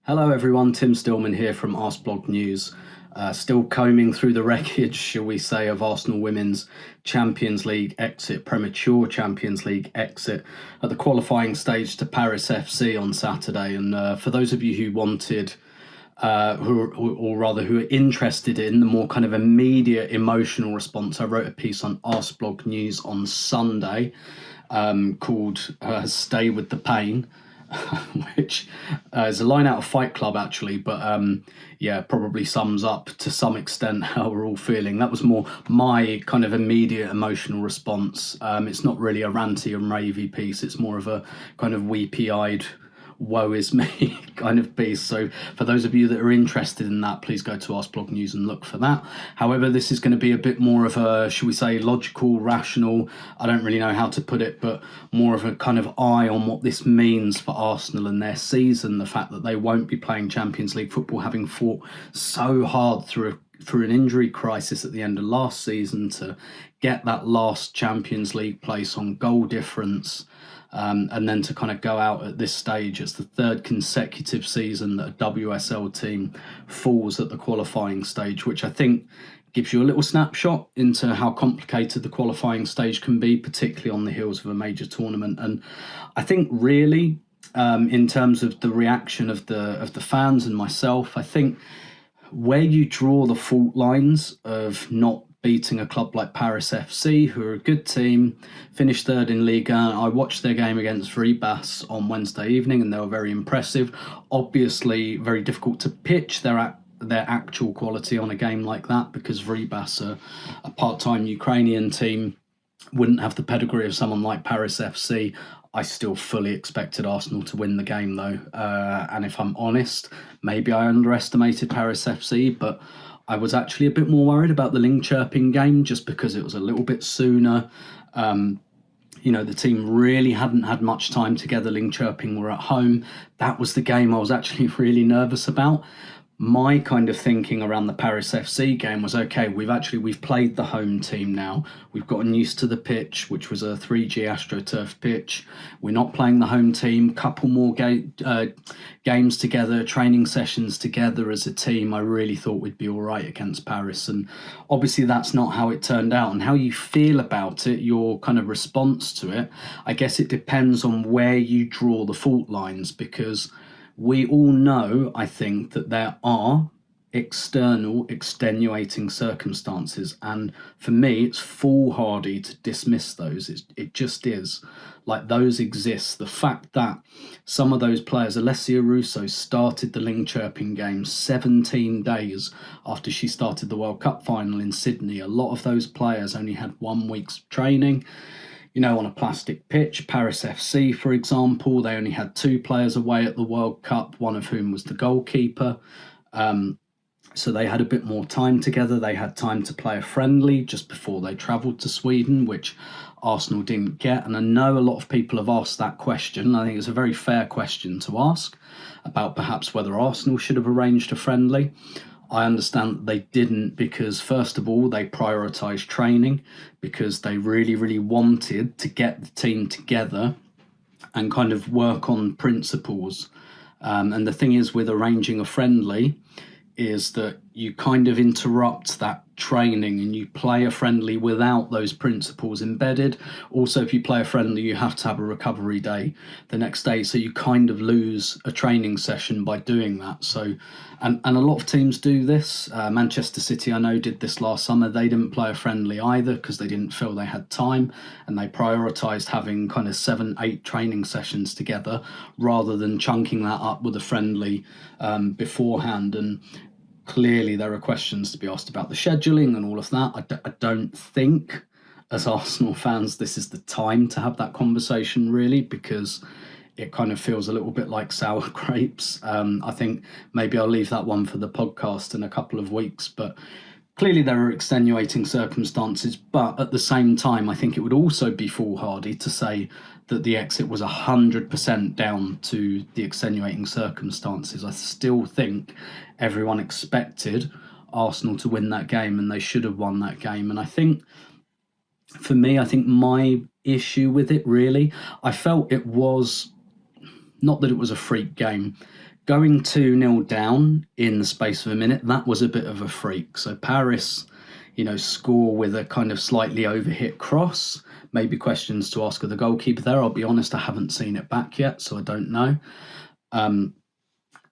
Hello everyone, Tim Stillman here from Arseblog News. Still combing through the wreckage, shall we say, of Arsenal women's Champions League exit, premature Champions League exit at the qualifying stage to Paris FC on Saturday. And for those of you who wanted, who are interested in the more kind of immediate emotional response, I wrote a piece on Arseblog News on Sunday called Stay with the Pain. Which is a line out of Fight Club, actually, but probably sums up to some extent how we're all feeling. That was more my kind of immediate emotional response. It's not really a ranty and ravey piece. It's more of a kind of weepy-eyed, woe is me kind of piece. So for those of you that are interested in that, please go to Arseblog News and look for that. However, this is going to be a bit more of a, shall we say, logical, rational, I don't really know how to put it, but more of a kind of eye on what this means for Arsenal and their season. The fact that they won't be playing Champions League football, having fought so hard through an injury crisis at the end of last season to get that last Champions League place on goal difference. And then to kind of go out at this stage, it's the third consecutive season that a WSL team falls at the qualifying stage, which I think gives you a little snapshot into how complicated the qualifying stage can be, particularly on the heels of a major tournament. And I think really, in terms of the reaction of the fans and myself, I think where you draw the fault lines of not beating a club like Paris FC, who are a good team, finished third in Ligue 1. I watched their game against Erps on Wednesday evening and they were very impressive. Obviously, very difficult to pitch their actual quality on a game like that because Erps, a part-time Ukrainian team, wouldn't have the pedigree of someone like Paris FC. I still fully expected Arsenal to win the game though. And if I'm honest, maybe I underestimated Paris FC, but I was actually a bit more worried about the Linköping game just because it was a little bit sooner. The team really hadn't had much time together. Linköping were at home. That was the game I was actually really nervous about. My kind of thinking around the Paris FC game was, okay, we've played the home team now. We've gotten used to the pitch, which was a 3G AstroTurf pitch. We're not playing the home team. Couple more games together, training sessions together as a team. I really thought we'd be all right against Paris. And obviously that's not how it turned out. And how you feel about it, your kind of response to it, I guess it depends on where you draw the fault lines, because we all know, I think, that there are external extenuating circumstances. And for me, it's foolhardy to dismiss those. It just is. Like, those exist. The fact that some of those players, Alessia Russo started the Linköping game 17 days after she started the World Cup final in Sydney. A lot of those players only had 1 week's training, on a plastic pitch. Paris FC, for example, they only had 2 players away at the World Cup, one of whom was the goalkeeper. So they had a bit more time together. They had time to play a friendly just before they travelled to Sweden, which Arsenal didn't get. And I know a lot of people have asked that question. I think it's a very fair question to ask about perhaps whether Arsenal should have arranged a friendly. I understand that they didn't because, first of all, they prioritised training because they really, really wanted to get the team together and kind of work on principles. And the thing is with arranging a friendly is that you kind of interrupt that training and you play a friendly without those principles embedded. Also, if you play a friendly, you have to have a recovery day the next day. So you kind of lose a training session by doing that. So, and a lot of teams do this. Manchester City, I know, did this last summer. They didn't play a friendly either because they didn't feel they had time, and they prioritised having kind of 7-8 training sessions together rather than chunking that up with a friendly beforehand. And clearly there are questions to be asked about the scheduling and all of that. I don't think, as Arsenal fans, this is the time to have that conversation, really, because it kind of feels a little bit like sour grapes. I think maybe I'll leave that one for the podcast in a couple of weeks, but clearly there are extenuating circumstances. But at the same time, I think it would also be foolhardy to say that the exit was 100% down to the extenuating circumstances. I still think everyone expected Arsenal to win that game and they should have won that game. And I think, for me, my issue with it, really, I felt it was, not that it was a freak game, going 2-0 down in the space of a minute, that was a bit of a freak. So Paris, score with a kind of slightly overhit cross. Maybe questions to ask of the goalkeeper there. I'll be honest, I haven't seen it back yet, so I don't know.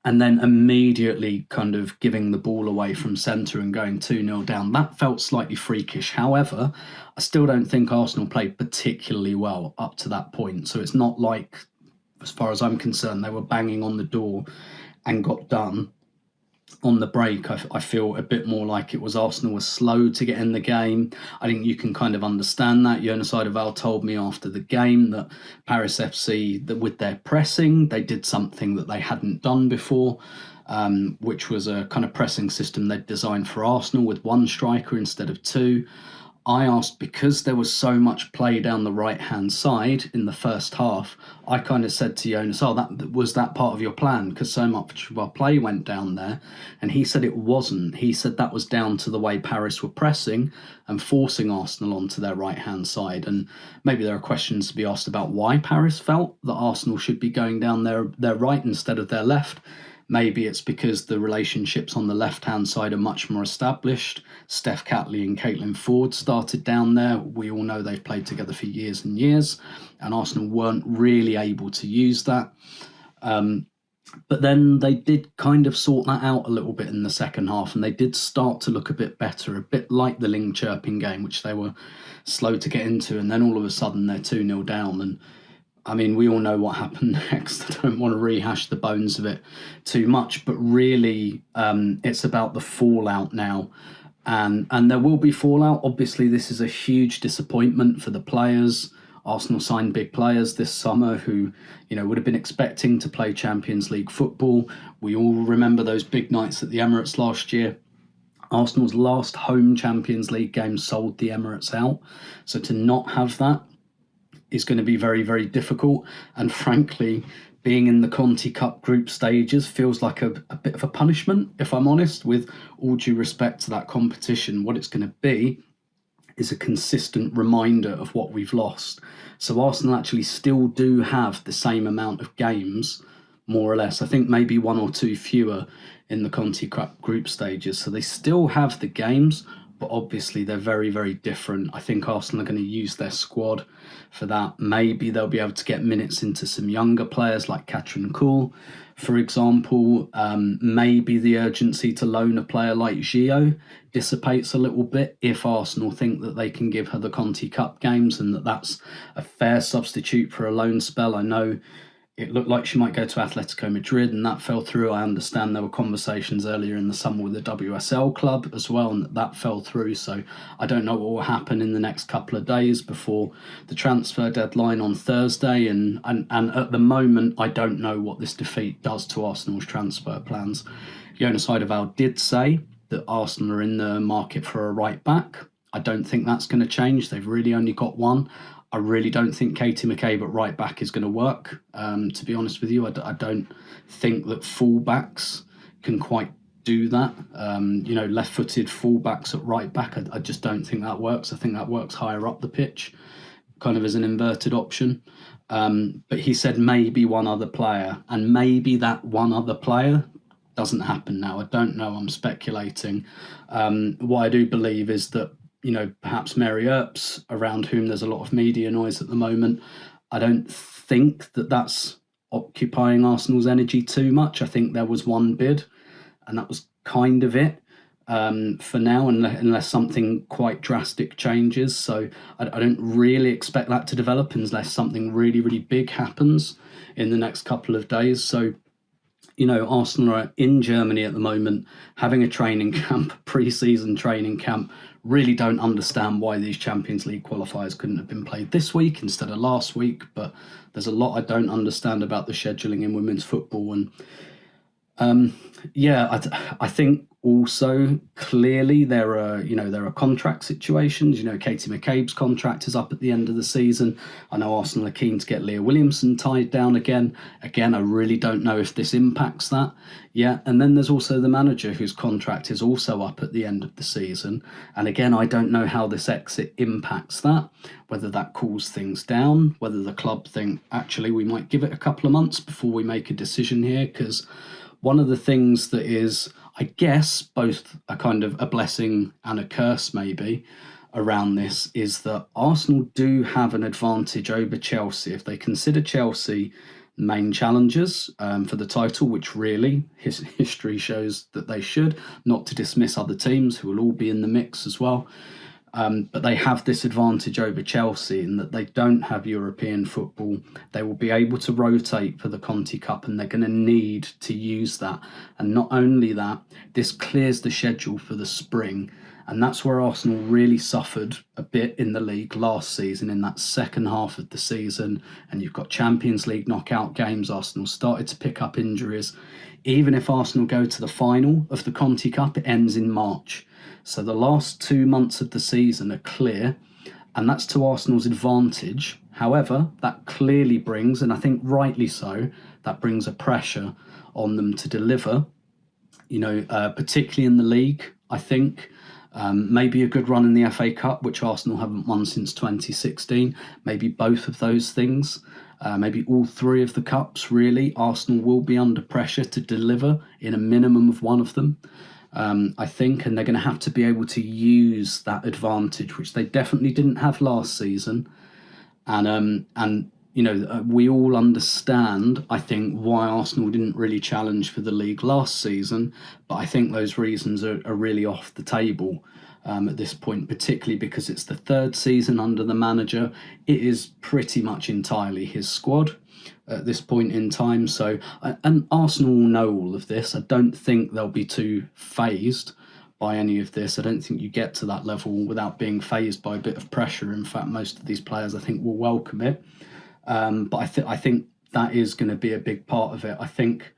And then immediately kind of giving the ball away from centre and going 2-0 down. That felt slightly freakish. However, I still don't think Arsenal played particularly well up to that point. So it's not like, as far as I'm concerned, they were banging on the door and got done. On the break, I feel a bit more like it was Arsenal was slow to get in the game. I think you can kind of understand that. Jonas Eidevall told me after the game that Paris FC, that with their pressing, they did something that they hadn't done before, which was a kind of pressing system they'd designed for Arsenal with one striker instead of two. I asked, because there was so much play down the right-hand side in the first half, I kind of said to Jonas, that part of your plan? Because so much of our play went down there. And he said it wasn't. He said that was down to the way Paris were pressing and forcing Arsenal onto their right-hand side. And maybe there are questions to be asked about why Paris felt that Arsenal should be going down their right instead of their left. Maybe it's because the relationships on the left-hand side are much more established. Steph Catley and Caitlin Ford started down there. We all know they've played together for years and years, and Arsenal weren't really able to use that. But then they did kind of sort that out a little bit in the second half, and they did start to look a bit better, a bit like the Ling Chirping game, which they were slow to get into, and then all of a sudden they're 2-0 down. And I mean, we all know what happened next. I don't want to rehash the bones of it too much, but really it's about the fallout now. And there will be fallout. Obviously, this is a huge disappointment for the players. Arsenal signed big players this summer who, would have been expecting to play Champions League football. We all remember those big nights at the Emirates last year. Arsenal's last home Champions League game sold the Emirates out. So to not have that is going to be very, very difficult. And frankly, being in the Conti Cup group stages feels like a bit of a punishment, if I'm honest. With all due respect to that competition, what it's going to be is a consistent reminder of what we've lost. So Arsenal actually still do have the same amount of games, more or less. I think maybe one or two fewer in the Conti Cup group stages. So they still have the games, but obviously they're very, very different. I think Arsenal are going to use their squad for that. Maybe they'll be able to get minutes into some younger players like Katrin Kuhl, for example. Maybe the urgency to loan a player like Gio dissipates a little bit if Arsenal think that they can give her the Conti Cup games and that's a fair substitute for a loan spell. I know it looked like she might go to Atletico Madrid and that fell through. I understand there were conversations earlier in the summer with the WSL club as well, and that fell through. So I don't know what will happen in the next couple of days before the transfer deadline on Thursday. And at the moment, I don't know what this defeat does to Arsenal's transfer plans. Jonas Eidevall did say that Arsenal are in the market for a right back. I don't think that's going to change. They've really only got one. I really don't think Katie McCabe at right back is going to work. To be honest with you, I don't think that fullbacks can quite do that. Left-footed fullbacks at right back, I just don't think that works. I think that works higher up the pitch, kind of as an inverted option. But he said maybe one other player, and maybe that one other player doesn't happen now. I don't know. I'm speculating. What I do believe is that perhaps Mary Erps, around whom there's a lot of media noise at the moment, I don't think that that's occupying Arsenal's energy too much. I think there was one bid, and that was kind of it for now, unless something quite drastic changes. So I don't really expect that to develop unless something really, really big happens in the next couple of days. So Arsenal are in Germany at the moment, having a training camp, pre-season training camp. Really don't understand why these Champions League qualifiers couldn't have been played this week instead of last week. But there's a lot I don't understand about the scheduling in women's football. And I think also clearly there are contract situations. Katie McCabe's contract is up at the end of the season. I know Arsenal are keen to get Leah Williamson tied down again. I really don't know if this impacts that. Yeah, and then there's also the manager whose contract is also up at the end of the season. And again, I don't know how this exit impacts that, whether that cools things down, whether the club think, actually, we might give it a couple of months before we make a decision here, because one of the things that is, I guess, both a kind of a blessing and a curse maybe around this is that Arsenal do have an advantage over Chelsea. If they consider Chelsea main challengers for the title, which really history shows that they should, not to dismiss other teams who will all be in the mix as well. But they have this advantage over Chelsea in that they don't have European football. They will be able to rotate for the Conti Cup, and they're going to need to use that. And not only that, this clears the schedule for the spring. And that's where Arsenal really suffered a bit in the league last season, in that second half of the season. And you've got Champions League knockout games. Arsenal started to pick up injuries. Even if Arsenal go to the final of the Conti Cup, it ends in March. So the last 2 months of the season are clear, and that's to Arsenal's advantage. However, that clearly brings, and I think rightly so, that brings a pressure on them to deliver, particularly in the league, I think. Maybe a good run in the FA Cup, which Arsenal haven't won since 2016. Maybe both of those things. Maybe all three of the cups, really. Arsenal will be under pressure to deliver in a minimum of one of them. I think, and they're going to have to be able to use that advantage, which they definitely didn't have last season. And we all understand, I think, why Arsenal didn't really challenge for the league last season, but I think those reasons are really off the table at this point, particularly because it's the third season under the manager. It is pretty much entirely his squad at this point in time. So, and Arsenal will know all of this. I don't think they'll be too fazed by any of this. I don't think you get to that level without being fazed by a bit of pressure. In fact, most of these players, I think, will welcome it. But I think that is going to be a big part of it. I think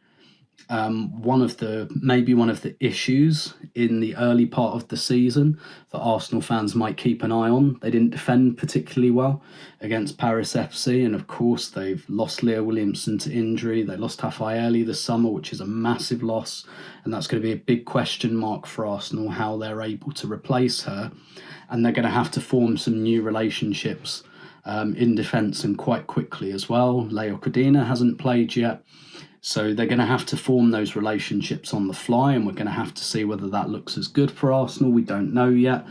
one of the issues in the early part of the season that Arsenal fans might keep an eye on. They didn't defend particularly well against Paris FC, and of course they've lost Leah Williamson to injury. They lost Hafaeli this summer, which is a massive loss, and that's going to be a big question mark for Arsenal, how they're able to replace her. And they're going to have to form some new relationships in defence, and quite quickly as well. Leo Codina hasn't played yet, so they're going to have to form those relationships on the fly, and we're going to have to see whether that looks as good for Arsenal. We don't know yet,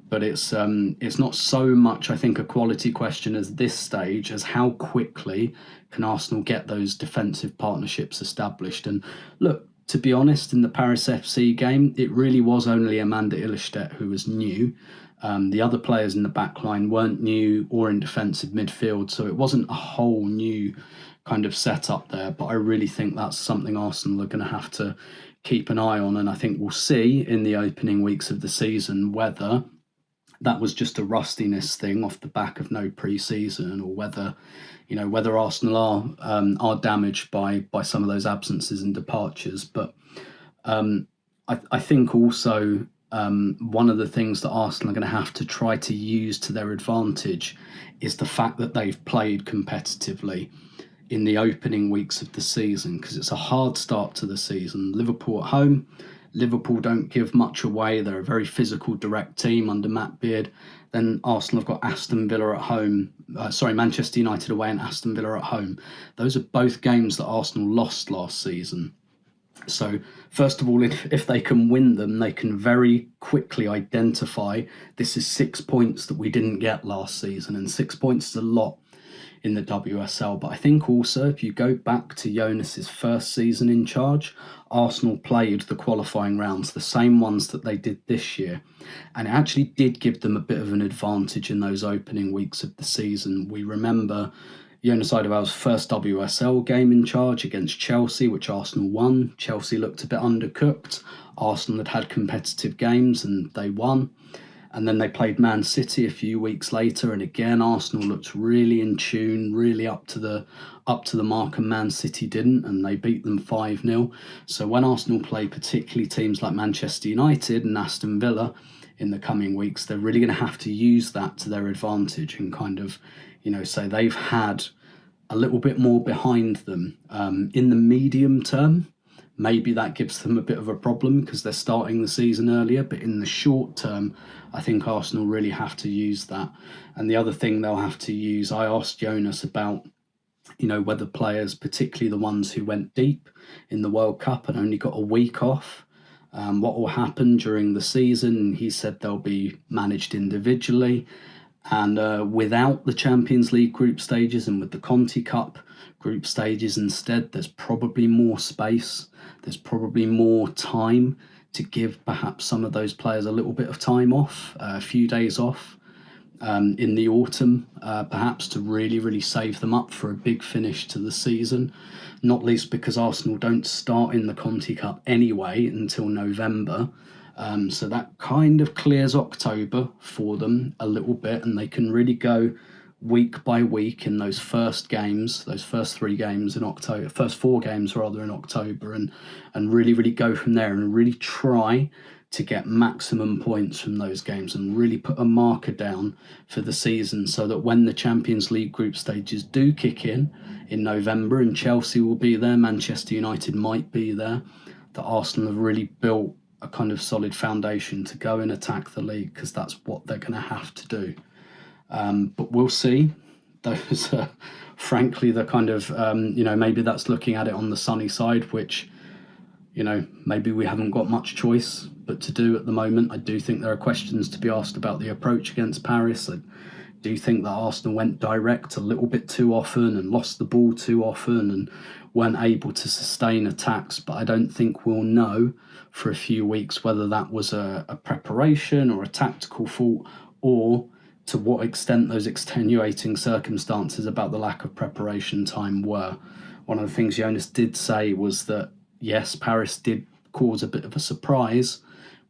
but it's not so much, I think, a quality question at this stage as how quickly can Arsenal get those defensive partnerships established. And look, to be honest, in the Paris FC game, it really was only Amanda Ilestedt who was new. The other players in the back line weren't new or in defensive midfield, so it wasn't a whole new kind of setup there. But I really think that's something Arsenal are going to have to keep an eye on, and I think we'll see in the opening weeks of the season whether that was just a rustiness thing off the back of no pre-season, or whether Arsenal are damaged by some of those absences and departures. But I think also one of the things that Arsenal are going to have to try to use to their advantage is the fact that they've played competitively in the opening weeks of the season, because it's a hard start to the season. Liverpool at home. Liverpool don't give much away. They're a very physical, direct team under Matt Beard. Then Arsenal have got Aston Villa at home. Manchester United away and Aston Villa at home. Those are both games that Arsenal lost last season. So, first of all, if they can win them, they can very quickly identify this is 6 points that we didn't get last season, and 6 points is a lot in the WSL. But I think also, if you go back to Jonas's first season in charge, Arsenal played the qualifying rounds, the same ones that they did this year, and it actually did give them a bit of an advantage in those opening weeks of the season. We remember Jonas Eidevall's first WSL game in charge against Chelsea, which Arsenal won. Chelsea looked a bit undercooked. Arsenal had competitive games and they won. And then they played Man City a few weeks later, and again Arsenal looked really in tune, really up to the mark, and Man City didn't, and they beat them 5-0. So when Arsenal play particularly teams like Manchester United and Aston Villa in the coming weeks, they're really going to have to use that to their advantage and kind of, say they've had a little bit more behind them. In the medium term, maybe that gives them a bit of a problem because they're starting the season earlier, but in the short term, I think Arsenal really have to use that. And the other thing they'll have to use, I asked Jonas about whether players, particularly the ones who went deep in the World Cup and only got a week off, what will happen during the season. He said they'll be managed individually. And without the Champions League group stages and with the Conti Cup group stages instead, there's probably more space. There's probably more time to give perhaps some of those players a little bit of time off, a few days off in the autumn, perhaps to really save them up for a big finish to the season. Not least because Arsenal don't start in the Conti Cup anyway until November. So that kind of clears October for them a little bit, and they can really go week by week in those first games, those first 3 games in October, first 4 games rather in October, and really go from there and really try to get maximum points from those games and really put a marker down for the season, so that when the Champions League group stages do kick in November, and Chelsea will be there, Manchester United might be there, that Arsenal have really built a kind of solid foundation to go and attack the league, because that's what they're going to have to do. But we'll see. Those are frankly the kind of, maybe that's looking at it on the sunny side, which, maybe we haven't got much choice but to do at the moment. I do think there are questions to be asked about the approach against Paris. I do think that Arsenal went direct a little bit too often and lost the ball too often and weren't able to sustain attacks, but I don't think we'll know for a few weeks whether that was a preparation or a tactical fault, or to what extent those extenuating circumstances about the lack of preparation time were. One of the things Jonas did say was that, yes, Paris did cause a bit of a surprise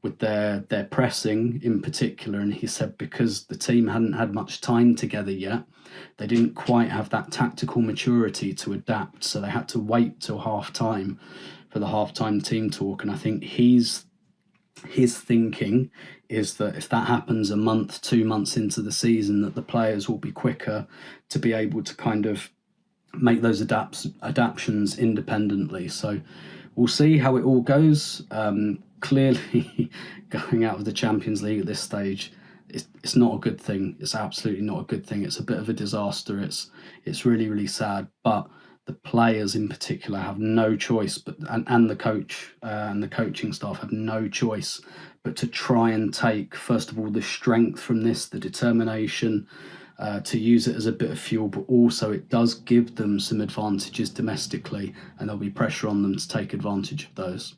with their pressing in particular, and he said because the team hadn't had much time together yet, they didn't quite have that tactical maturity to adapt, so they had to wait till half-time for the half-time team talk. And I think his thinking is that if that happens a month, 2 months into the season, that the players will be quicker to be able to kind of make those adaptations independently. So we'll see how it all goes. Clearly, going out of the Champions League at this stage, it's not a good thing. It's absolutely not a good thing. It's a bit of a disaster. It's really sad. But the players in particular have no choice, and the coach and the coaching staff have no choice but to try and take, first of all, the strength from this, the determination, to use it as a bit of fuel, but also it does give them some advantages domestically, and there'll be pressure on them to take advantage of those.